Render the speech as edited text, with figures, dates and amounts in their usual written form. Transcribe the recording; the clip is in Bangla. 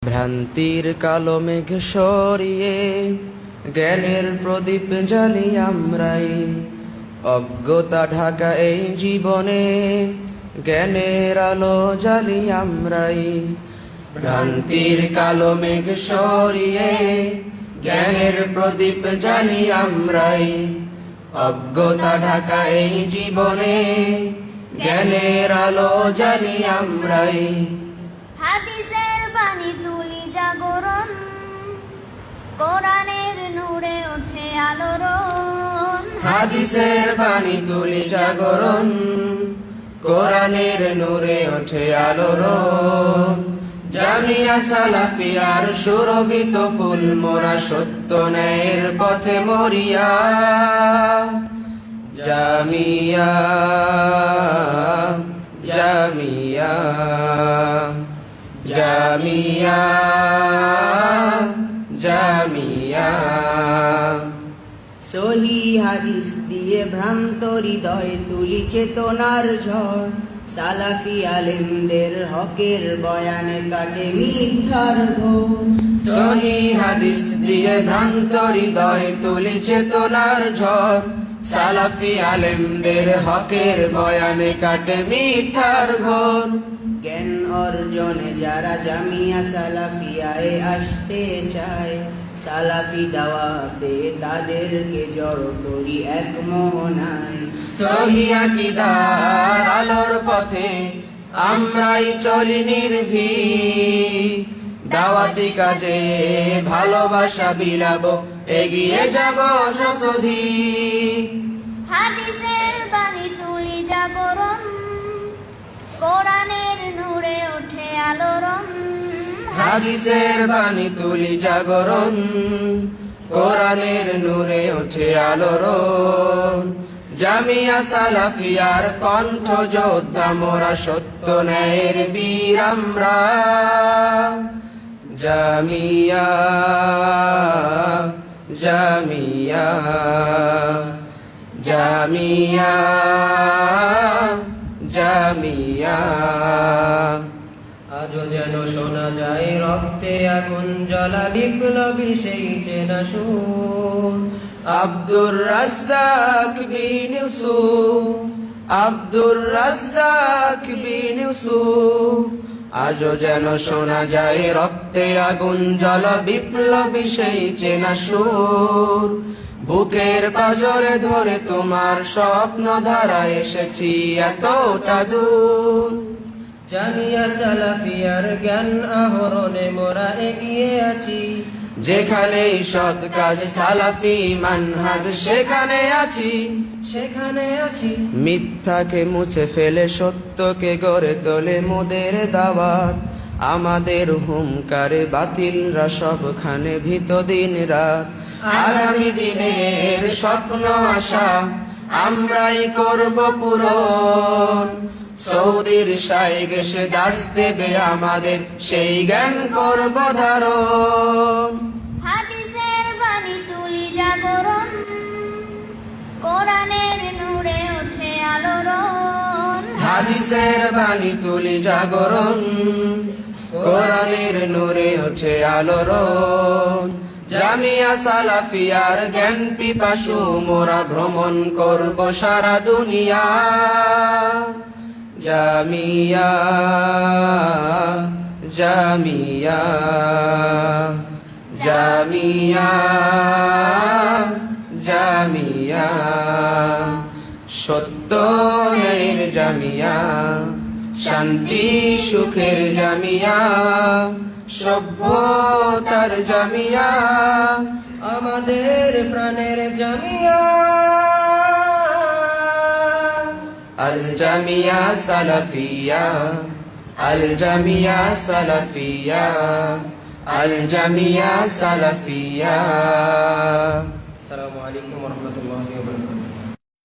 ভ্রান্তির কালো মেঘ সরিয়ে জ্ঞানের প্রদীপ জ্বালি আমরাই, অজ্ঞতা ঢাকা এই জীবনে জ্ঞানের আলো জ্বালি আমরাই। ভ্রান্তির কালো মেঘ সরিয়ে জ্ঞানের প্রদীপ জ্বালি আমরাই, অজ্ঞতা ঢাকা এই জীবনে জ্ঞানের আলো জ্বালি আমরাই। হাদিসের বাণী তুলি জাগরণ, কোরআনের নূরে ওঠে আলোড়ন। হাদিসের বাণী তুলি জাগরণ, কোরআনের নূরে ওঠে আলোড়ন। জামিয়া সালাফিয়ার সুরভিত ফুল মোরা সত্য ন্যায়ের পথে মরিয়া। জামিয়া জামিয়া জামিয়া জামিয়া। সহি হাদিস দিয়ে ভ্রান্ত হৃদয় তুলি চেতনার ঝড়, সালাফি আলেমদের হকের বয়ানে কাটে মিথ্যার ঘোর। সহি হাদিস দিয়ে ভ্রান্ত হৃদয় তুলি চেতনার ঝড়, সালাফি আলেমদের হকের বয়ানে কাটে মিথ্যার ঘোর। জ্ঞান অর্জনে যারা জামিয়া সালাফিয়ায় আসতে চায়, সালাফি দাওয়াতে তাদেরকে জড় করি এক মোহনায়। সহি আকীদার আলোর পথে আমরাই চলি নির্ভীক, দাওয়াতি কাজে ভালোবাসা বিলাবো, এগিয়ে যাব শতধিক। হাদিসের বাণী তুলি জাগরণ, কোরআনের নূরে ওঠে আলোড়ন। হাদিসের বাণী তুলি জাগরণ, কোরআনের নূরে ওঠে আলোড়ন। জামিয়া সালাফিয়ার কণ্ঠ যোদ্ধা মোরা সত্য ন্যায়ের বীর আমরা। জামিয়া জামিয়া জামিয়া জামিয়া। আজও যেন শোনা যায় রক্তে আগুন জ্বলা বিপ্লবী সেই চেনা সুর। আব্দুর রাজ্জাক বিন ইউসুফ, আব্দুর রাজ্জাক বিন ইউসুফ। আজও যেন শোনা যায় রক্তে আগুন জ্বলা বিপ্লবী সেই চেনা সুর। বুকের পাঁজরে ধরে তোমার স্বপ্ন ধারা এসেছি এতটা দূর। জামিয়া সালাফিয়ার জ্ঞান আহরণে মোরা এগিয়ে আছি, যেখানে সৎ কাজ সালাফি মানহাজ সেখানে আছি, সেখানে আছি। মিথ্যাকে মুছে ফেলে সত্যকে গড়ে তোলে মোদের দাওয়াত। আমাদের হুঙ্কারে বাতিলরা সবখানে ভীত দিন রাত। আগামী দিনের স্বপ্ন আশা আমরাই করব পূরণ। সৌদির শাইখ এসে দার্স দেবে আমাদের, সেই জ্ঞান করব ধারণ। হাদিসের বাণী তুলি জাগরণ, কোরআনের নূরে ওঠে আলোড়ন। হাদিসের বাণী তুলি জাগরণ, কোরআনের নূরে ওঠে আলোড়ন। জামিয়া সালাফিয়ার জ্ঞান পিপাসু মোরা ভ্রমণ করব সারা দুনিয়া। জামিয়া জামিয়া জামিয়া জামিয়া। সত্য ন্যায়ের জামিয়া, শান্তি সুখের জামিয়া, সভ্যতার জামিয়া, আমাদের প্রাণের জামিয়া। আল জামিয়া সালাফিয়া, আল জামিয়া সালাফিয়া, আল জামিয়া সালাফিয়া। আসসালামু আলাইকুম ওয়া রাহমাতুল্লাহি ওয়া বারাকাতুহু।